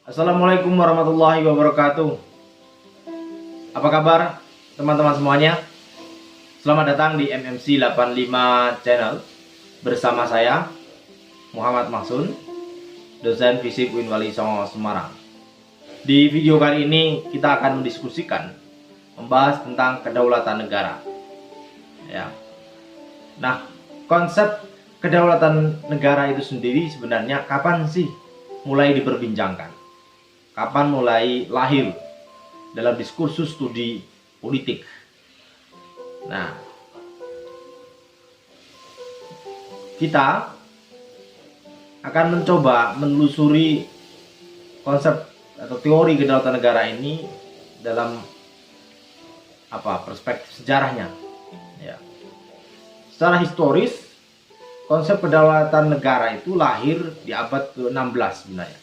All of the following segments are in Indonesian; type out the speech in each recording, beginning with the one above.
Assalamualaikum warahmatullahi wabarakatuh. Apa kabar teman-teman semuanya? Selamat datang di MMC 85 Channel. Bersama saya Muhammad Mahsun, dosen fisik UIN Wali Songo Semarang. Di video kali ini kita akan mendiskusikan, membahas tentang kedaulatan negara. Ya. Nah, konsep kedaulatan negara itu sendiri sebenarnya kapan sih mulai diperbincangkan? Kapan mulai lahir dalam diskursus studi politik? Nah, kita akan mencoba menelusuri konsep atau teori kedaulatan negara ini dalam perspektif sejarahnya. Ya. Secara historis, konsep kedaulatan negara itu lahir di abad ke-16 sebenarnya,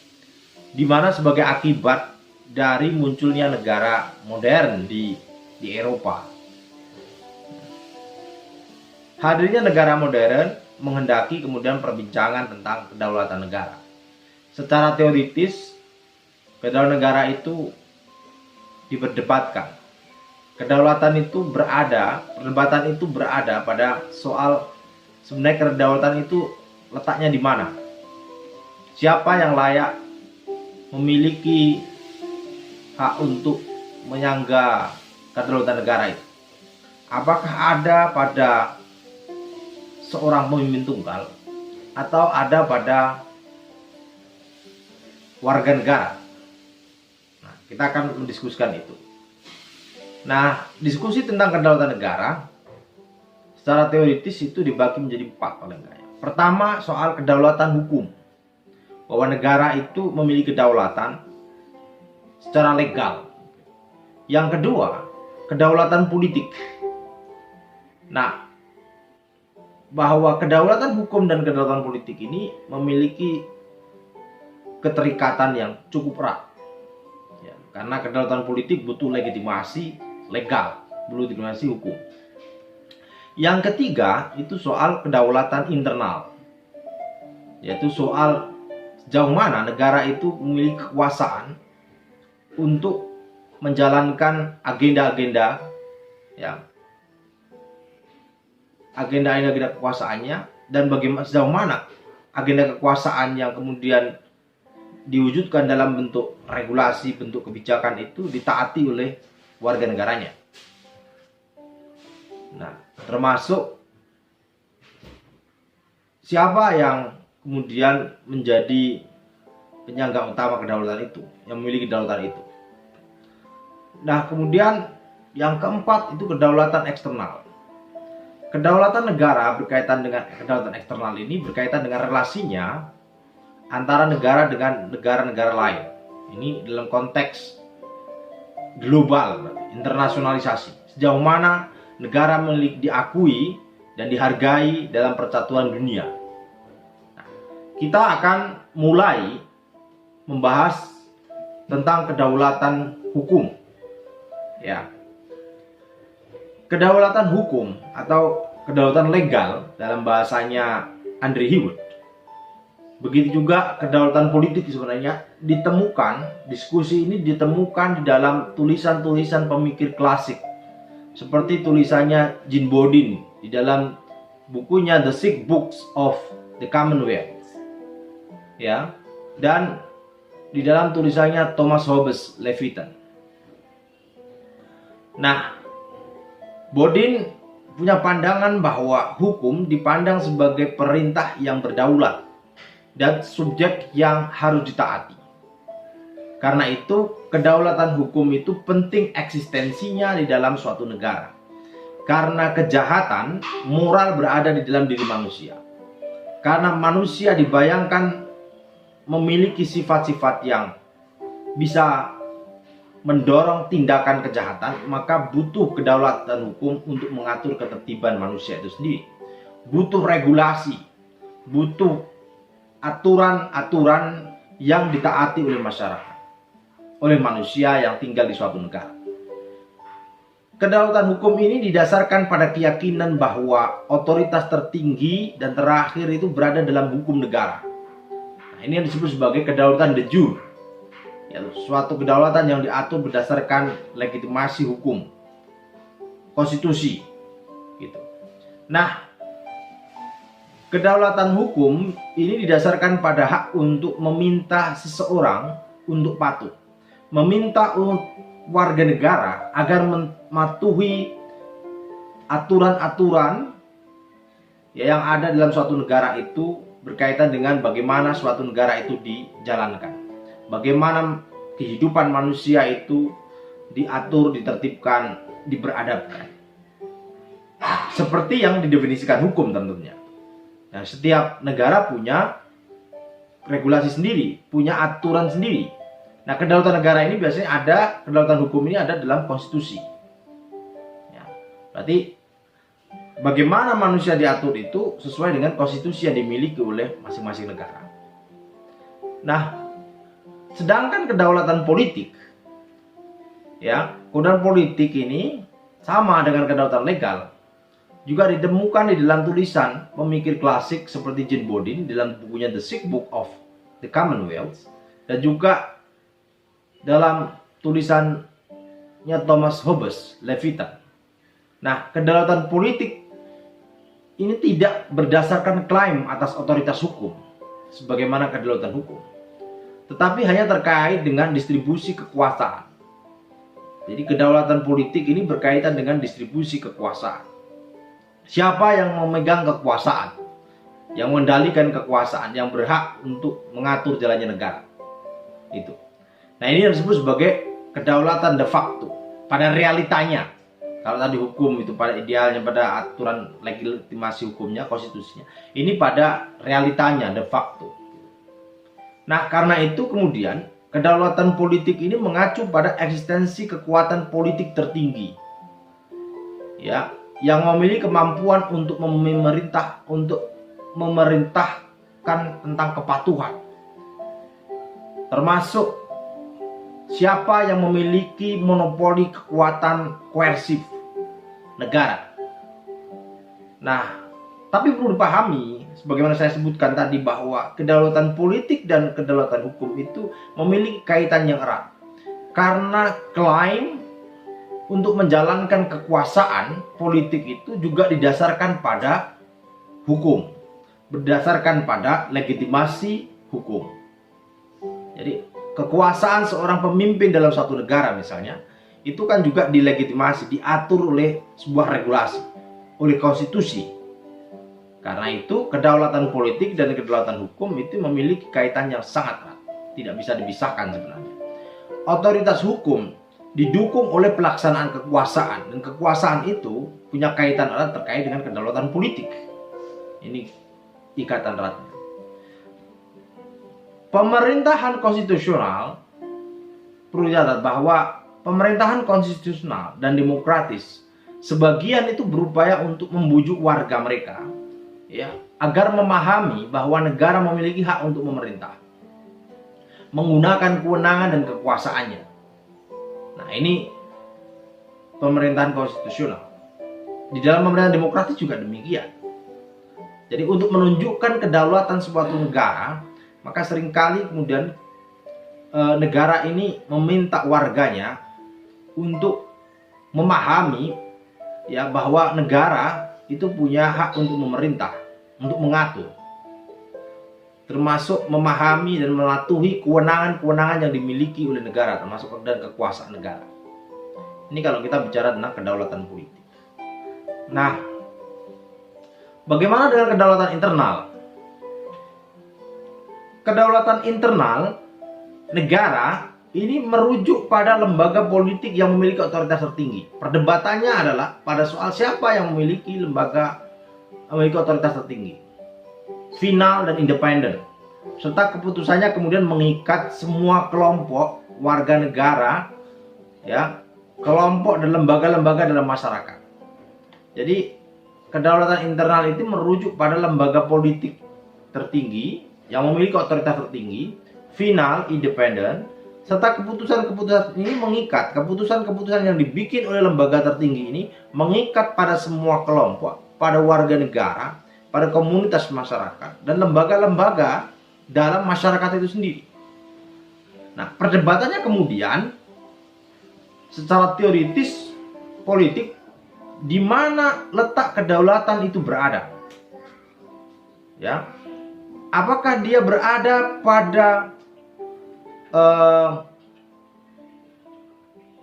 di mana sebagai akibat dari munculnya negara modern di Eropa. Hadirnya negara modern menghendaki kemudian perbincangan tentang kedaulatan negara. Secara teoritis, kedaulatan negara itu diperdebatkan. Perdebatan itu berada pada soal sebenarnya kedaulatan itu letaknya di mana? Siapa yang layak memiliki hak untuk menyangga kedaulatan negara itu? Apakah ada pada seorang pemimpin tunggal atau ada pada warga negara? Nah, kita akan mendiskusikan itu. Nah, diskusi tentang kedaulatan negara secara teoritis itu dibagi menjadi 4 paling enggak. Pertama, soal kedaulatan hukum, bahwa negara itu memiliki kedaulatan secara legal. Yang kedua, kedaulatan politik. Nah, bahwa kedaulatan hukum dan kedaulatan politik ini memiliki keterikatan yang cukup erat. Ya, karena kedaulatan politik butuh legitimasi legal, butuh legitimasi hukum. Yang ketiga, itu soal kedaulatan internal, yaitu soal sejauh mana negara itu memiliki kekuasaan untuk menjalankan agenda-agenda, ya, agenda kekuasaannya, dan bagaimana sejauh mana agenda kekuasaan yang kemudian diwujudkan dalam bentuk regulasi, bentuk kebijakan itu ditaati oleh warga negaranya. Nah, termasuk siapa yang kemudian menjadi penyangga utama kedaulatan itu, yang memiliki kedaulatan itu. Nah, kemudian yang keempat itu kedaulatan eksternal. Kedaulatan negara berkaitan dengan kedaulatan eksternal ini berkaitan dengan relasinya antara negara dengan negara-negara lain. Ini dalam konteks global, internasionalisasi. Sejauh mana negara diakui dan dihargai dalam persatuan dunia. Nah, kita akan mulai membahas tentang kedaulatan hukum. Ya. Kedaulatan hukum atau kedaulatan legal dalam bahasanya Andre Hewitt. Begitu juga kedaulatan politik sebenarnya ditemukan, diskusi ini ditemukan di dalam tulisan-tulisan pemikir klasik, seperti tulisannya Jean Bodin di dalam bukunya The Six Books of the Commonwealth, ya, dan di dalam tulisannya Thomas Hobbes Leviathan. Nah, Bodin punya pandangan bahwa hukum dipandang sebagai perintah yang berdaulat dan subjek yang harus ditaati. Karena itu, kedaulatan hukum itu penting eksistensinya di dalam suatu negara. Karena kejahatan moral berada di dalam diri manusia. Karena manusia dibayangkan memiliki sifat-sifat yang bisa mendorong tindakan kejahatan, maka butuh kedaulatan hukum untuk mengatur ketertiban manusia itu sendiri. Butuh regulasi, butuh aturan-aturan yang ditaati oleh masyarakat, oleh manusia yang tinggal di suatu negara. Kedaulatan hukum ini didasarkan pada keyakinan bahwa otoritas tertinggi dan terakhir itu berada dalam hukum negara. Nah, ini yang disebut sebagai kedaulatan de jure. Ya, suatu kedaulatan yang diatur berdasarkan legitimasi hukum, konstitusi, gitu. Nah, kedaulatan hukum ini didasarkan pada hak untuk meminta seseorang untuk patuh, meminta warga negara agar mematuhi aturan-aturan yang ada dalam suatu negara itu berkaitan dengan bagaimana suatu negara itu dijalankan, bagaimana kehidupan manusia itu diatur, ditertibkan, diberadabkan. Seperti yang didefinisikan hukum tentunya. Nah, setiap negara punya regulasi sendiri, punya aturan sendiri. Nah, kedaulatan negara ini biasanya kedaulatan hukum ini ada dalam konstitusi. Ya, berarti bagaimana manusia diatur itu sesuai dengan konstitusi yang dimiliki oleh masing-masing negara. Nah, sedangkan kedaulatan politik, ya, kedaulatan politik ini sama dengan kedaulatan legal, juga ditemukan di dalam tulisan pemikir klasik seperti Jean Bodin dalam bukunya The Sixth Book of the Commonwealth, dan juga dalam tulisannya Thomas Hobbes, Leviathan. Nah, kedaulatan politik ini tidak berdasarkan klaim atas otoritas hukum sebagaimana kedaulatan hukum, tetapi hanya terkait dengan distribusi kekuasaan. Jadi kedaulatan politik ini berkaitan dengan distribusi kekuasaan. Siapa yang memegang kekuasaan, yang mengendalikan kekuasaan, yang berhak untuk mengatur jalannya negara. Itu. Nah, ini yang disebut sebagai kedaulatan de facto pada realitanya. Kalau tadi hukum itu pada idealnya, pada aturan legitimasi hukumnya, konstitusinya. Ini pada realitanya de facto. Nah, karena itu kemudian kedaulatan politik ini mengacu pada eksistensi kekuatan politik tertinggi. Ya, yang memiliki kemampuan untuk memerintahkan tentang kepatuhan. Termasuk siapa yang memiliki monopoli kekuatan koersif negara. Nah, tapi perlu dipahami, sebagaimana saya sebutkan tadi, bahwa kedaulatan politik dan kedaulatan hukum itu memiliki kaitan yang erat. Karena klaim untuk menjalankan kekuasaan politik itu juga didasarkan pada hukum, berdasarkan pada legitimasi hukum. Jadi kekuasaan seorang pemimpin dalam suatu negara misalnya, itu kan juga dilegitimasi, diatur oleh sebuah regulasi, oleh konstitusi. Karena itu kedaulatan politik dan kedaulatan hukum itu memiliki kaitan yang sangat erat, tidak bisa dipisahkan sebenarnya. Otoritas hukum didukung oleh pelaksanaan kekuasaan, dan kekuasaan itu punya kaitan erat terkait dengan kedaulatan politik. Ini ikatan eratnya. Pemerintahan konstitusional, perlu dicatat bahwa pemerintahan konstitusional dan demokratis sebagian itu berupaya untuk membujuk warga mereka, ya, agar memahami bahwa negara memiliki hak untuk memerintah, menggunakan kewenangan dan kekuasaannya. Nah, ini pemerintahan konstitusional. Di dalam pemerintahan demokratis juga demikian. Jadi untuk menunjukkan kedaulatan suatu negara, maka seringkali kemudian negara ini meminta warganya untuk memahami, ya, bahwa negara itu punya hak untuk memerintah, untuk mengatur, termasuk memahami dan mematuhi kewenangan-kewenangan yang dimiliki oleh negara, termasuk dan kekuasaan negara. Ini kalau kita bicara tentang kedaulatan politik. Nah, bagaimana dengan kedaulatan internal? Kedaulatan internal negara ini merujuk pada lembaga politik yang memiliki otoritas tertinggi. Perdebatannya adalah pada soal siapa yang memiliki otoritas tertinggi, final dan independen, serta keputusannya kemudian mengikat semua kelompok warga negara ya, kelompok dan lembaga-lembaga dalam masyarakat. Jadi kedaulatan internal itu merujuk pada lembaga politik tertinggi yang memiliki otoritas tertinggi, final, independen, serta keputusan-keputusan ini mengikat, keputusan-keputusan yang dibikin oleh lembaga tertinggi ini mengikat pada semua kelompok, pada warga negara, pada komunitas masyarakat, dan lembaga-lembaga dalam masyarakat itu sendiri. Nah, perdebatannya kemudian secara teoritis politik, di mana letak kedaulatan itu berada. Ya, apakah dia berada pada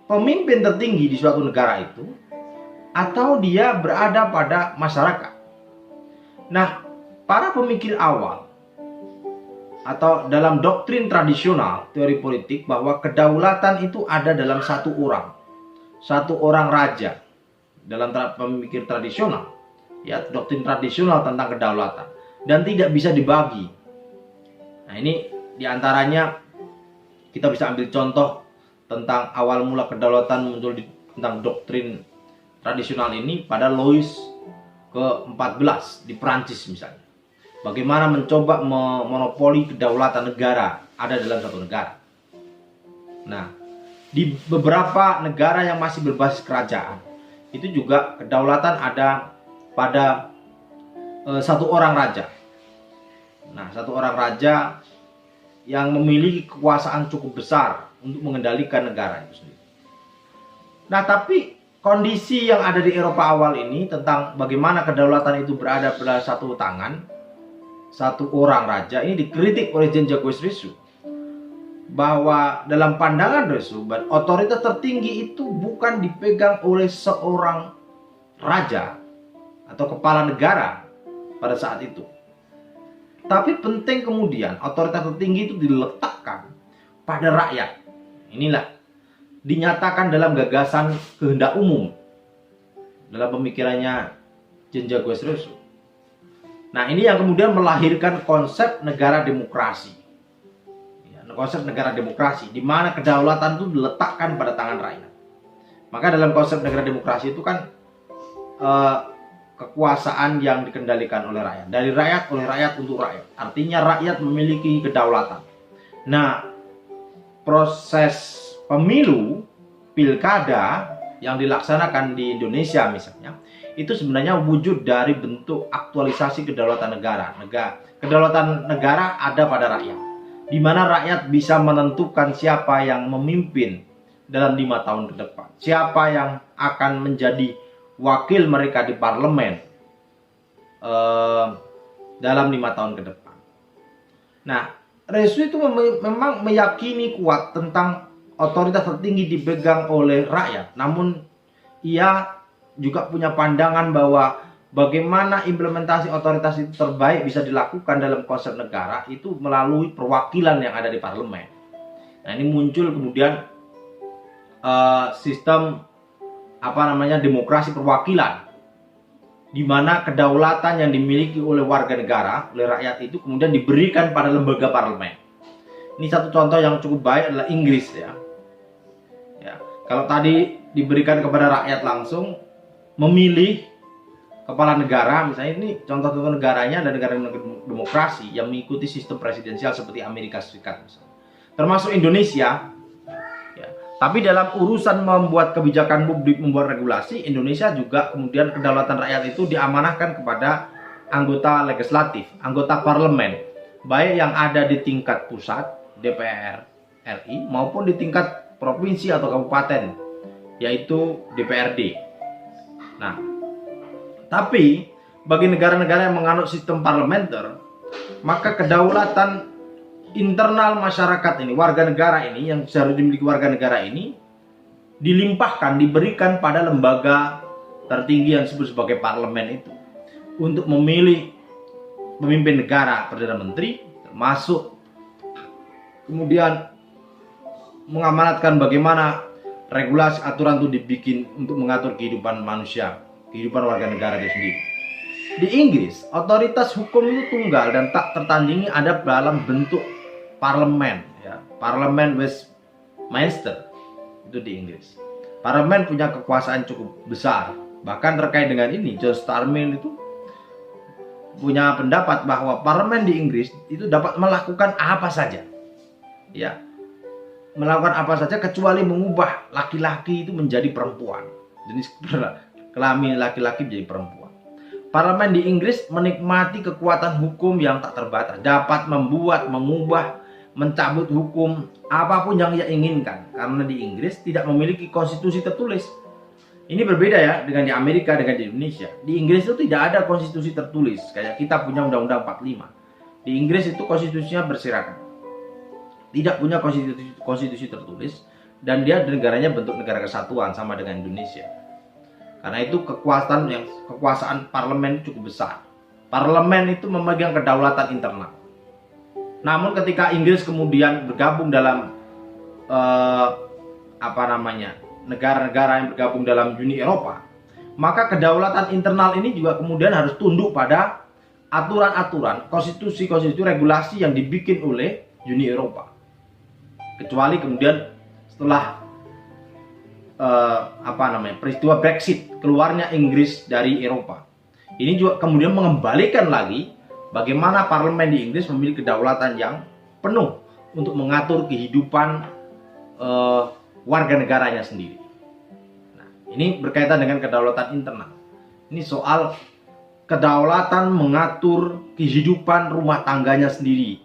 pemimpin tertinggi di suatu negara itu, atau dia berada pada masyarakat? Nah, para pemikir awal atau dalam doktrin tradisional teori politik bahwa kedaulatan itu ada dalam satu orang raja. Dalam pemikir tradisional, ya, doktrin tradisional tentang kedaulatan, dan tidak bisa dibagi. Nah, ini diantaranya kita bisa ambil contoh tentang awal mula kedaulatan muncul tentang doktrin tradisional ini pada Louis ke-14 di Prancis misalnya. Bagaimana mencoba memonopoli kedaulatan negara ada dalam satu negara. Nah, di beberapa negara yang masih berbasis kerajaan, itu juga kedaulatan ada pada satu orang raja. Nah, satu orang raja yang memiliki kekuasaan cukup besar untuk mengendalikan negara itu sendiri. Nah, tapi kondisi yang ada di Eropa awal ini tentang bagaimana kedaulatan itu berada pada satu tangan, satu orang raja, ini dikritik oleh Jean-Jacques Rousseau. Bahwa dalam pandangan Rousseau, otoritas tertinggi itu bukan dipegang oleh seorang raja atau kepala negara pada saat itu. Tapi penting kemudian otoritas tertinggi itu diletakkan pada rakyat. Inilah dinyatakan dalam gagasan kehendak umum dalam pemikirannya Jean-Jacques Rousseau. Nah, ini yang kemudian melahirkan konsep negara demokrasi. Konsep negara demokrasi, di mana kedaulatan itu diletakkan pada tangan rakyat. Maka dalam konsep negara demokrasi itu kan kekuasaan yang dikendalikan oleh rakyat, dari rakyat, oleh rakyat, untuk rakyat. Artinya rakyat memiliki kedaulatan. Nah, proses pemilu, pilkada yang dilaksanakan di Indonesia misalnya, itu sebenarnya wujud dari bentuk aktualisasi kedaulatan negara. Kedaulatan negara ada pada rakyat, di mana rakyat bisa menentukan siapa yang memimpin dalam 5 tahun ke depan, siapa yang akan menjadi wakil mereka di parlemen dalam 5 tahun ke depan. Nah, Rousseau itu memang meyakini kuat tentang otoritas tertinggi dipegang oleh rakyat, namun ia juga punya pandangan bahwa bagaimana implementasi otoritas itu terbaik bisa dilakukan dalam konsep negara itu melalui perwakilan yang ada di parlemen. Nah, ini muncul kemudian sistem demokrasi perwakilan, di mana kedaulatan yang dimiliki oleh warga negara, oleh rakyat itu kemudian diberikan pada lembaga parlemen. Ini satu contoh yang cukup baik adalah Inggris, ya. Kalau tadi diberikan kepada rakyat langsung memilih kepala negara, misalnya ini contoh-contoh negaranya ada negara demokrasi yang mengikuti sistem presidensial seperti Amerika Serikat misalnya, termasuk Indonesia. Tapi dalam urusan membuat kebijakan publik, membuat regulasi, Indonesia juga kemudian kedaulatan rakyat itu diamanahkan kepada anggota legislatif, anggota parlemen, baik yang ada di tingkat pusat, DPR RI, maupun di tingkat provinsi atau kabupaten, yaitu DPRD. Nah, tapi bagi negara-negara yang menganut sistem parlementer, maka kedaulatan internal masyarakat ini, warga negara ini, yang seharusnya dimiliki warga negara ini, dilimpahkan, diberikan pada lembaga tertinggi yang disebut sebagai parlemen itu, untuk memilih pemimpin negara, Perdana Menteri, termasuk kemudian mengamanatkan bagaimana regulasi aturan itu dibikin untuk mengatur kehidupan manusia, kehidupan warga negara itu sendiri. Di Inggris, otoritas hukum itu tunggal dan tak tertandingi ada dalam bentuk parlemen, ya, parlemen Westminster, itu di Inggris. Parlemen punya kekuasaan cukup besar. Bahkan terkait dengan ini, John Stuart Mill itu punya pendapat bahwa parlemen di Inggris itu dapat melakukan apa saja, ya, melakukan apa saja kecuali mengubah laki-laki itu menjadi perempuan, jenis kelamin laki-laki menjadi perempuan. Parlemen di Inggris menikmati kekuatan hukum yang tak terbatas, dapat membuat, mengubah, mencabut hukum apapun yang ia inginkan, karena di Inggris tidak memiliki konstitusi tertulis. Ini berbeda ya dengan di Amerika, dengan di Indonesia. Di Inggris itu tidak ada konstitusi tertulis, kayak kita punya Undang-Undang 45. Di Inggris itu konstitusinya berserakan, tidak punya konstitusi tertulis, dan dia negaranya bentuk negara kesatuan sama dengan Indonesia. Karena itu kekuasaan parlemen cukup besar. Parlemen itu memegang kedaulatan internal. Namun ketika Inggris kemudian bergabung dalam negara-negara yang bergabung dalam Uni Eropa, maka kedaulatan internal ini juga kemudian harus tunduk pada aturan-aturan, konstitusi regulasi yang dibikin oleh Uni Eropa. Kecuali kemudian setelah peristiwa Brexit, keluarnya Inggris dari Eropa, ini juga kemudian mengembalikan lagi bagaimana parlemen di Inggris memiliki kedaulatan yang penuh untuk mengatur kehidupan warga negaranya sendiri. Nah, ini berkaitan dengan kedaulatan internal. Ini soal kedaulatan mengatur kehidupan rumah tangganya sendiri,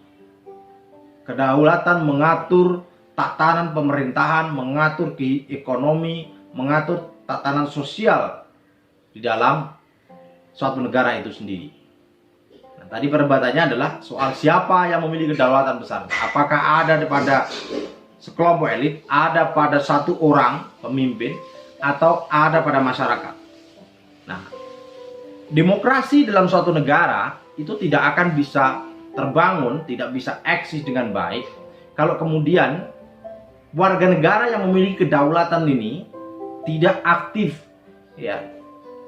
kedaulatan mengatur tatanan pemerintahan, mengatur ekonomi, mengatur tatanan sosial di dalam suatu negara itu sendiri. Nah, tadi perdebatannya adalah soal siapa yang memiliki kedaulatan besar. Apakah ada pada sekelompok elit, ada pada satu orang pemimpin, atau ada pada masyarakat. Nah, demokrasi dalam suatu negara itu tidak akan bisa terbangun, tidak bisa eksis dengan baik kalau kemudian warga negara yang memiliki kedaulatan ini tidak aktif, ya,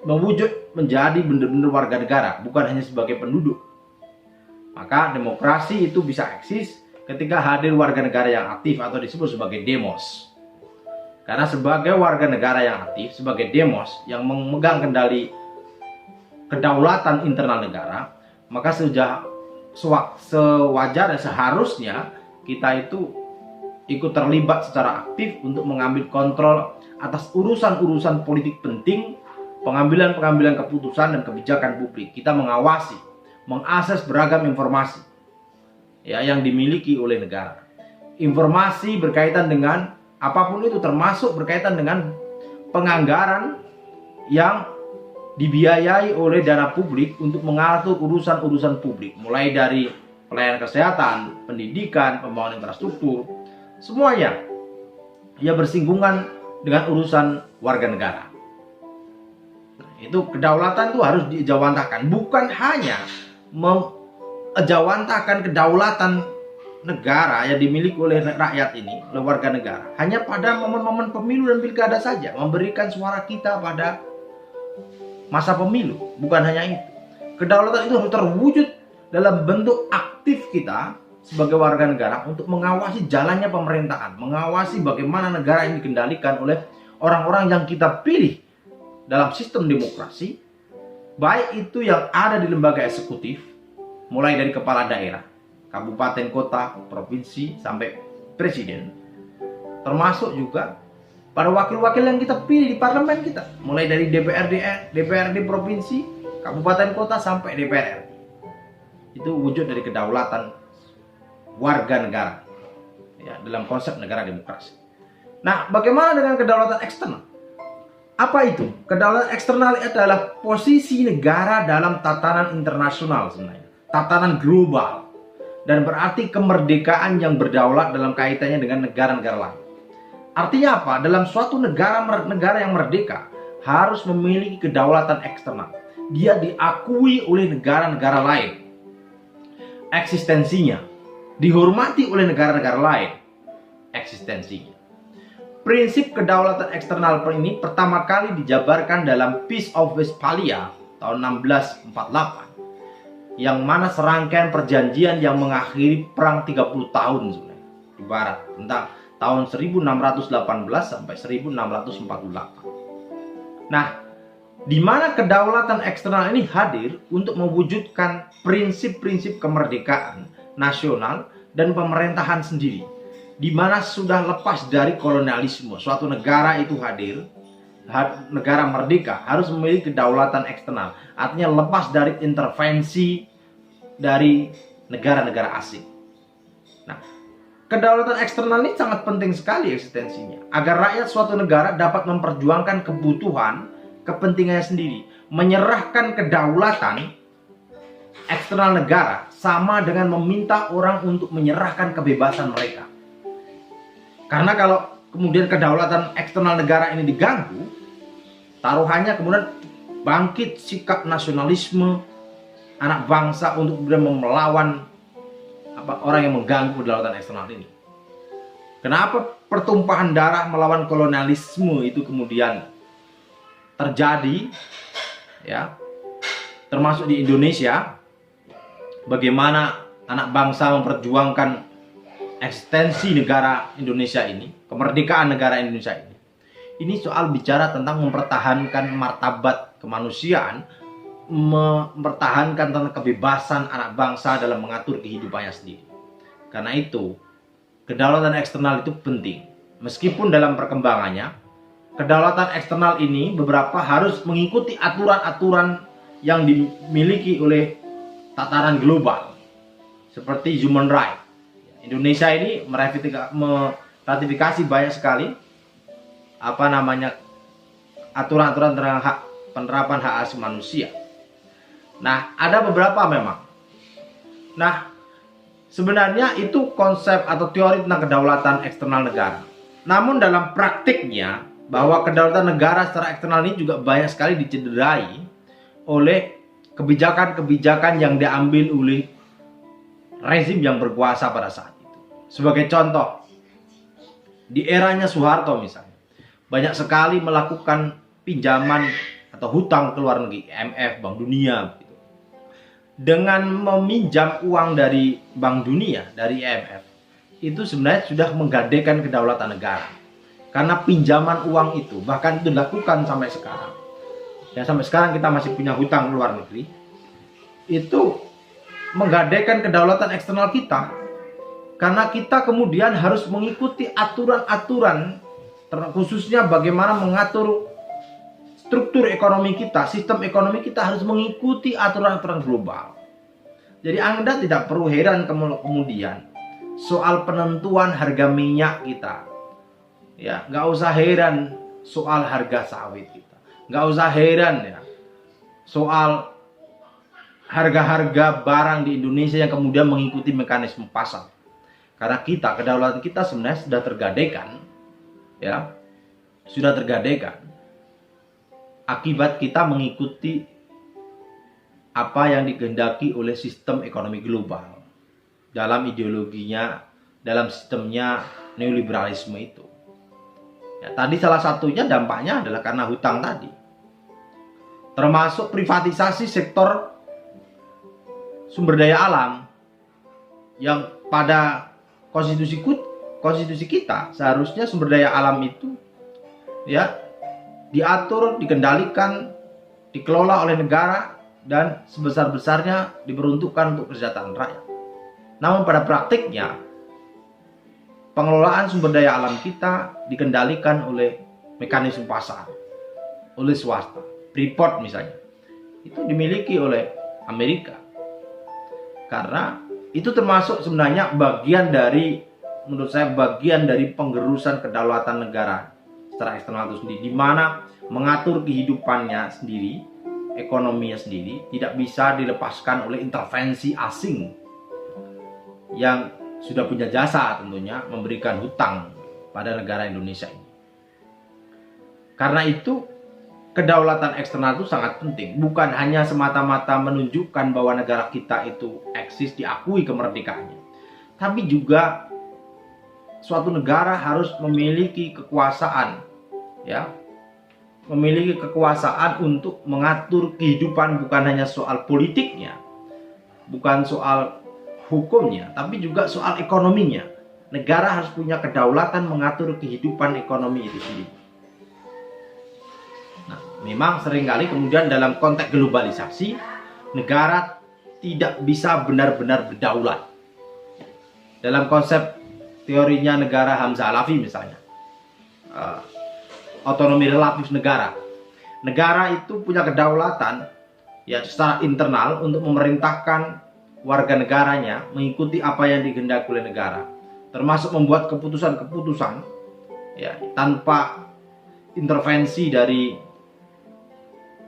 mewujud menjadi benar-benar warga negara, bukan hanya sebagai penduduk. Maka demokrasi itu bisa eksis ketika hadir warga negara yang aktif atau disebut sebagai demos. Karena sebagai warga negara yang aktif, sebagai demos yang memegang kendali kedaulatan internal negara, maka sewajarnya, seharusnya kita itu ikut terlibat secara aktif untuk mengambil kontrol atas urusan-urusan politik penting, pengambilan keputusan dan kebijakan publik. Kita mengawasi, mengakses beragam informasi, ya, yang dimiliki oleh negara. Informasi berkaitan dengan apapun itu, termasuk berkaitan dengan penganggaran yang dibiayai oleh dana publik untuk mengatur urusan-urusan publik, mulai dari pelayanan kesehatan, pendidikan, pembangunan infrastruktur, semuanya ia bersinggungan dengan urusan warga negara. Nah, itu kedaulatan itu harus dijawantahkan, bukan hanya menjawantahkan kedaulatan negara yang dimiliki oleh rakyat ini, oleh warga negara, hanya pada momen-momen pemilu dan pilkada saja, memberikan suara kita pada masa pemilu. Bukan hanya itu, kedaulatan itu harus terwujud dalam bentuk aktif kita sebagai warga negara untuk mengawasi jalannya pemerintahan, mengawasi bagaimana negara ini dikendalikan oleh orang-orang yang kita pilih dalam sistem demokrasi, baik itu yang ada di lembaga eksekutif, mulai dari kepala daerah, kabupaten, kota, provinsi, sampai presiden, termasuk juga pada wakil-wakil yang kita pilih di parlemen kita, mulai dari DPRD provinsi, kabupaten, kota, sampai DPR. Itu wujud dari kedaulatan warga negara, ya, dalam konsep negara demokrasi. Nah, bagaimana dengan kedaulatan eksternal? Apa itu? Kedaulatan eksternal adalah posisi negara dalam tatanan internasional sebenarnya, tatanan global, dan berarti kemerdekaan yang berdaulat dalam kaitannya dengan negara-negara lain. Artinya apa? Dalam suatu negara yang merdeka harus memiliki kedaulatan eksternal. Dia diakui oleh negara-negara lain, eksistensinya dihormati oleh negara-negara lain, eksistensinya. Prinsip kedaulatan eksternal ini pertama kali dijabarkan dalam Peace of Westphalia tahun 1648, yang mana serangkaian perjanjian yang mengakhiri perang 30 tahun sebenarnya di barat, tentang tahun 1618 sampai 1648. Nah, di mana kedaulatan eksternal ini hadir untuk mewujudkan prinsip-prinsip kemerdekaan nasional dan pemerintahan sendiri, di mana sudah lepas dari kolonialisme. Suatu negara itu hadir, negara merdeka harus memiliki kedaulatan eksternal, artinya lepas dari intervensi dari negara-negara asing. Nah, kedaulatan eksternal ini sangat penting sekali eksistensinya, agar rakyat suatu negara dapat memperjuangkan kebutuhan kepentingannya sendiri. Menyerahkan kedaulatan eksternal negara sama dengan meminta orang untuk menyerahkan kebebasan mereka. Karena kalau kemudian kedaulatan eksternal negara ini diganggu, taruhannya kemudian bangkit sikap nasionalisme anak bangsa untuk kemudian melawan orang yang mengganggu kedaulatan eksternal ini. Kenapa pertumpahan darah melawan kolonialisme itu kemudian terjadi, ya, termasuk di Indonesia? Bagaimana anak bangsa memperjuangkan eksistensi negara Indonesia ini, kemerdekaan negara Indonesia ini. Ini soal bicara tentang mempertahankan martabat kemanusiaan, mempertahankan tentang kebebasan anak bangsa dalam mengatur kehidupannya sendiri. Karena itu, kedaulatan eksternal itu penting. Meskipun dalam perkembangannya, kedaulatan eksternal ini beberapa harus mengikuti aturan-aturan yang dimiliki oleh tataran global, seperti human right. Indonesia ini meratifikasi banyak sekali aturan-aturan tentang penerapan hak asasi manusia. Nah, ada beberapa memang. Nah, sebenarnya itu konsep atau teori tentang kedaulatan eksternal negara. Namun dalam praktiknya, bahwa kedaulatan negara secara eksternal ini juga banyak sekali dicederai oleh kebijakan-kebijakan yang diambil oleh rezim yang berkuasa pada saat itu. Sebagai contoh, di eranya Soeharto misalnya, banyak sekali melakukan pinjaman atau hutang ke luar negeri, IMF, Bank Dunia. Dengan meminjam uang dari Bank Dunia, dari IMF, itu sebenarnya sudah menggadaikan kedaulatan negara. Karena pinjaman uang itu, bahkan itu dilakukan sampai sekarang. Ya, sampai sekarang kita masih punya hutang luar negeri. Itu menggadaikan kedaulatan eksternal kita. Karena kita kemudian harus mengikuti aturan-aturan, khususnya bagaimana mengatur struktur ekonomi kita, sistem ekonomi kita harus mengikuti aturan-aturan global. Jadi Anda tidak perlu heran kemudian soal penentuan harga minyak kita. Ya, nggak usah heran soal harga sawit kita, nggak usah heran ya soal harga-harga barang di Indonesia yang kemudian mengikuti mekanisme pasar. Karena kedaulatan kita sebenarnya sudah tergadaikan, ya, sudah tergadaikan akibat kita mengikuti apa yang dikehendaki oleh sistem ekonomi global dalam ideologinya, dalam sistemnya neoliberalisme itu. Ya, tadi salah satunya dampaknya adalah karena hutang tadi. Termasuk privatisasi sektor sumber daya alam yang pada konstitusi kita seharusnya sumber daya alam itu ya diatur, dikendalikan, dikelola oleh negara dan sebesar-besarnya diperuntukkan untuk kesejahteraan rakyat. Namun pada praktiknya pengelolaan sumber daya alam kita dikendalikan oleh mekanisme pasar, oleh swasta. Freeport misalnya, itu dimiliki oleh Amerika. Karena itu termasuk sebenarnya bagian dari, menurut saya, bagian dari penggerusan kedaulatan negara secara eksternal itu sendiri, di mana mengatur kehidupannya sendiri, ekonominya sendiri, tidak bisa dilepaskan oleh intervensi asing yang sudah punya jasa tentunya memberikan hutang pada negara Indonesia ini. Karena itu kedaulatan eksternal itu sangat penting, bukan hanya semata-mata menunjukkan bahwa negara kita itu eksis, diakui kemerdekaannya, tapi juga suatu negara harus memiliki kekuasaan, ya, memiliki kekuasaan untuk mengatur kehidupan, bukan hanya soal politiknya, bukan soal hukumnya, tapi juga soal ekonominya. negara harus punya kedaulatan mengatur kehidupan ekonomi itu sendiri. Nah, memang seringkali kemudian dalam konteks globalisasi, negara tidak bisa benar-benar berdaulat. Dalam konsep teorinya negara Hamzah Halafi misalnya, otonomi relatif negara. Negara itu punya kedaulatan ya secara internal untuk memerintahkan warga negaranya mengikuti apa yang dikehendaki oleh negara, termasuk membuat keputusan-keputusan ya tanpa intervensi dari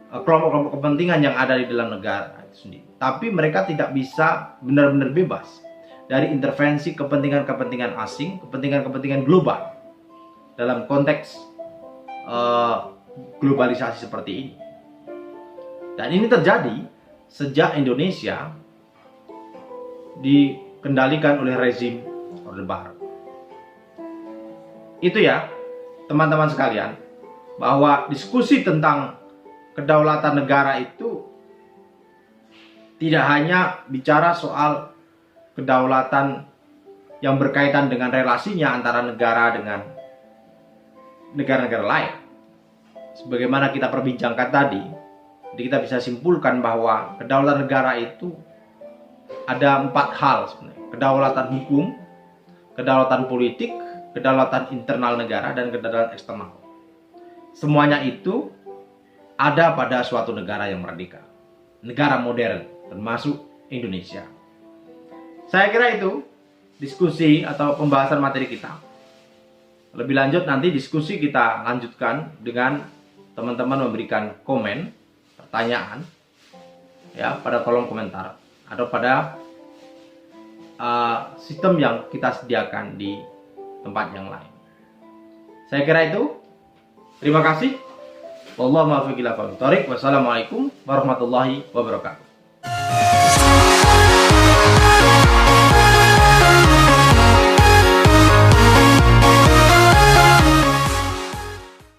kelompok-kelompok kepentingan yang ada di dalam negara itu sendiri. Tapi mereka tidak bisa benar-benar bebas dari intervensi kepentingan-kepentingan asing, kepentingan-kepentingan global dalam konteks globalisasi seperti ini. Dan ini terjadi sejak Indonesia dikendalikan oleh rezim Orde Baru. Itu ya, teman-teman sekalian, bahwa diskusi tentang kedaulatan negara itu tidak hanya bicara soal kedaulatan yang berkaitan dengan relasinya antara negara dengan negara-negara lain. Sebagaimana kita perbincangkan tadi, jadi kita bisa simpulkan bahwa kedaulatan negara itu ada 4 hal sebenarnya. Kedaulatan hukum, kedaulatan politik, kedaulatan internal negara, dan kedaulatan eksternal. Semuanya itu ada pada suatu negara yang merdeka, negara modern, termasuk Indonesia. Saya kira itu diskusi atau pembahasan materi kita. Lebih lanjut nanti diskusi kita lanjutkan dengan teman-teman memberikan komen, pertanyaan ya pada kolom komentar atau pada sistem yang kita sediakan di tempat yang lain. Saya kira itu. Terima kasih. Wassalamualaikum warahmatullahi wabarakatuh.